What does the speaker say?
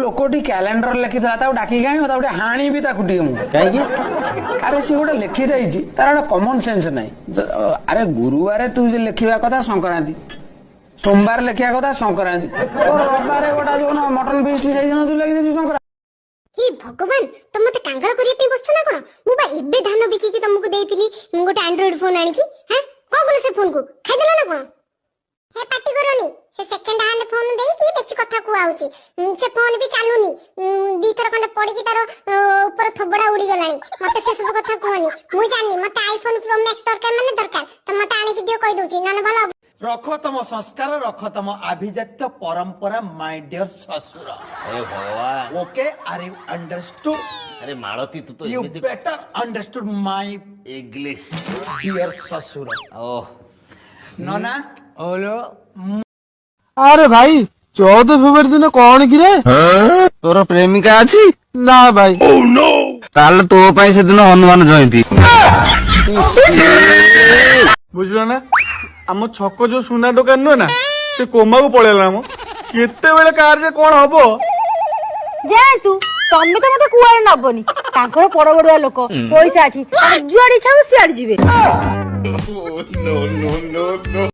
ଲୋକଟି କ୍ୟାଲେଣ୍ଡର ଲେଖିଥିଲା ତାକୁ ଡାକି କାହିଁ ତାକୁ ଗୋଟେ ହାଣିବି ତାକୁ ଟିକେ ମୁଁ କାହିଁକି? ଆରେ ସେ ଗୋଟେ ଲେଖି ଦେଇଛି ତାର ଗୋଟେ କମନ ସେନ୍ସ ନାହିଁ। ଆରେ ଗୁରୁବାର ତୁ ଲେଖିବା କଥା ସଂକ୍ରାନ୍ତି, सोमवार लिखा कथा संक्रांति, रविवार गोटा जो मटन फिस्ट सेदिन तू लिखिदेछु संक्रांति। हे भगवान तुम मते कांगाल करिया पे बसछ ना कोन? मु बा एबे धान बिकी तुमको देइतिनी गोटे एंड्रॉइड फोन आनी की। हैं को बोले से फोन को खाइ देला ना कोन? हे पार्टी करनी से सेकंड हैंड फोन देई की बेसी कथा को आउची से फोन भी चालुनी दी थर कंडे पड़ी की तार ऊपर थबड़ा उड़ी गलानी। मते से सब कथा कहनी मु जानि मते आईफोन प्रो मैक्स दरकार माने दरकार त मते आनी की दियो कहि दोची ना भलो रखो तम संस्कार, रखो तम अभिजात्य परंपरा माय डियर ससुर। अरे भगवान, ओके आर यू अंडरस्टूड? अरे मालती तू तो you better understood my English dear ससुर। ओह नोना ओलो अरे भाई 14 फेब्रुआरी दिन कौन कि रे तोर प्रेमिका अछि ना भाई ताले तो पाई से दिन हनुमान जयंती बुझल ना आम छक जो सुना दुकान नुह ना से कोमा को पळेला हम केते बेले कार जे कोन हबो जाए तू तमे तो मते कुआर नबनी तांकर परबडुआ लोक पैसा अछि जुआडी छाउ सियाडी जिवे।